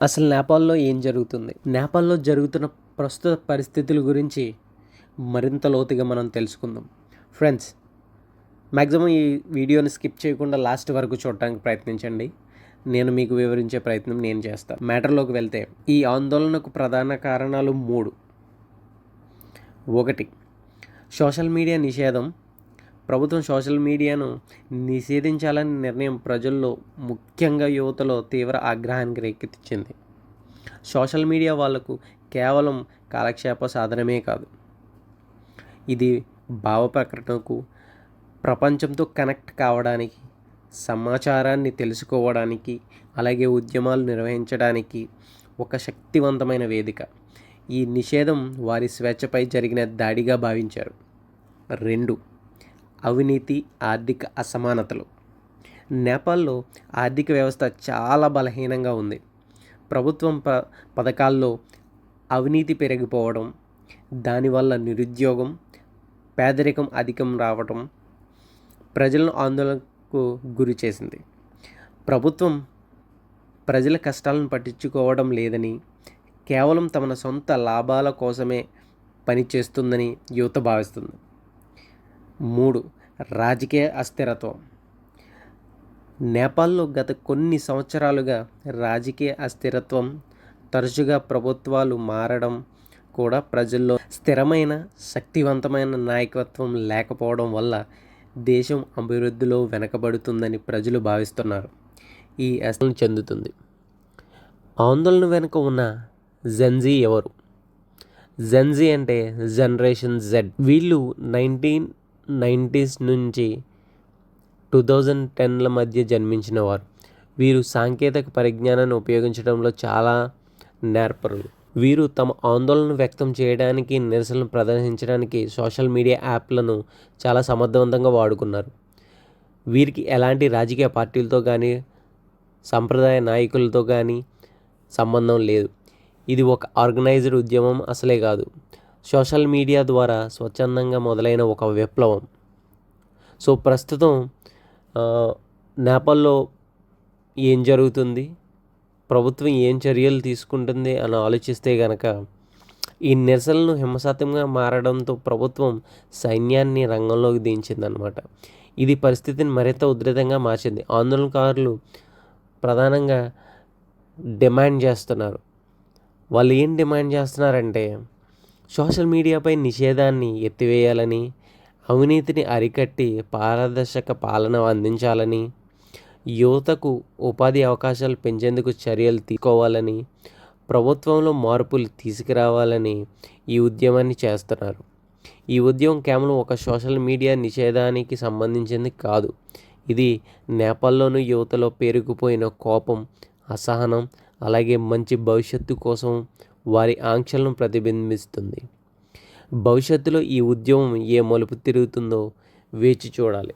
అసలు నేపాల్లో ఏం జరుగుతుంది? నేపాల్లో జరుగుతున్న ప్రస్తుత పరిస్థితుల గురించి మరింత లోతుగా మనం తెలుసుకుందాం. ఫ్రెండ్స్, మ్యాక్సిమం ఈ వీడియోని స్కిప్ చేయకుండా లాస్ట్ వరకు చూడటానికి ప్రయత్నించండి. నేను మీకు వివరించే ప్రయత్నం నేను చేస్తాను. మ్యాటర్లోకి వెళ్తే, ఈ ఆందోళనకు ప్రధాన కారణాలు 3. 1. సోషల్ మీడియా నిషేధం. ప్రభుత్వం సోషల్ మీడియాను నిషేధించాలని నిర్ణయం ప్రజల్లో, ముఖ్యంగా యువతలో తీవ్ర ఆగ్రహానికి రేకెత్తించింది. సోషల్ మీడియా వాళ్లకు కేవలం కాలక్షేప సాధనమే కాదు, ఇది భావ ప్రకటనకు, ప్రపంచంతో కనెక్ట్ కావడానికి, సమాచారాన్ని తెలుసుకోవడానికి, అలాగే ఉద్యమాలు నిర్వహించడానికి ఒక శక్తివంతమైన వేదిక. ఈ నిషేధం వారి స్వేచ్ఛపై జరిగిన దాడిగా భావించారు. 2. అవినీతి, ఆర్థిక అసమానతలు. నేపాల్లో ఆర్థిక వ్యవస్థ చాలా బలహీనంగా ఉంది. ప్రభుత్వం పథకాల్లో అవినీతి పెరిగిపోవడం, దానివల్ల నిరుద్యోగం, పేదరికం అధికం రావడం ప్రజలను ఆందోళనకు గురి చేసింది. ప్రభుత్వం ప్రజల కష్టాలను పట్టించుకోవడం లేదని, కేవలం తమ సొంత లాభాల కోసమే పనిచేస్తుందని యువత భావిస్తుంది. 3. రాజకీయ అస్థిరత్వం. నేపాల్లో గత కొన్ని సంవత్సరాలుగా రాజకీయ అస్థిరత్వం, తరచుగా ప్రభుత్వాలు మారడం, కూడా ప్రజల్లో స్థిరమైన, శక్తివంతమైన నాయకత్వం లేకపోవడం వల్ల దేశం అభివృద్ధిలో వెనకబడుతుందని ప్రజలు భావిస్తున్నారు. ఈ అసలు చెందుతుంది. ఆందోళన వెనుక ఉన్న జెన్జీ ఎవరు? జెన్జీ అంటే జనరేషన్ జెడ్. వీళ్ళు 1990s నుంచి 2010ల మధ్య జన్మించిన వారు. వీరు సాంకేతిక పరిజ్ఞానాన్ని ఉపయోగించడంలో చాలా నేర్పరులు. వీరు తమ ఆందోళన వ్యక్తం చేయడానికి, నిరసనలు ప్రదర్శించడానికి సోషల్ మీడియా యాప్లను చాలా సమర్థవంతంగా వాడుకున్నారు. వీరికి ఎలాంటి రాజకీయ పార్టీలతో కానీ, సంప్రదాయ నాయకులతో కానీ సంబంధం లేదు. ఇది ఒక ఆర్గనైజ్డ్ ఉద్యమం అసలే కాదు. సోషల్ మీడియా ద్వారా స్వచ్ఛందంగా మొదలైన ఒక విప్లవం. సో ప్రస్తుతం నేపాల్లో ఏం జరుగుతుంది, ప్రభుత్వం ఏం చర్యలు తీసుకుంటుంది అని ఆలోచిస్తే కనుక, ఈ నిరసనలు హింసాత్మకంగా మారడంతో ప్రభుత్వం సైన్యాన్ని రంగంలోకి దించిందనమాట. ఇది పరిస్థితిని మరింత ఉధృతంగా మార్చింది. ఆందోళనకారులు ప్రధానంగా డిమాండ్ చేస్తున్నారు. వాళ్ళు ఏం డిమాండ్ చేస్తున్నారంటే, సోషల్ మీడియాపై నిషేధాన్ని ఎత్తివేయాలని, అవినీతిని అరికట్టి పారదర్శక పాలన అందించాలని, యువతకు ఉపాధి అవకాశాలు పెంచేందుకు చర్యలు తీసుకోవాలని, ప్రభుత్వంలో మార్పులు తీసుకురావాలని ఈ ఉద్యమాన్ని చేస్తున్నారు. ఈ ఉద్యమం కేవలం ఒక సోషల్ మీడియా నిషేధానికి సంబంధించింది కాదు. ఇది నేపాల్లోని యువతలో పేరుకుపోయిన కోపం, అసహనం, అలాగే మంచి భవిష్యత్తు కోసం వారి ఆంక్షలను ప్రతిబింబిస్తుంది. భవిష్యత్తులో ఈ ఉద్యమం ఏ మలుపు తిరుగుతుందో వేచి చూడాలి.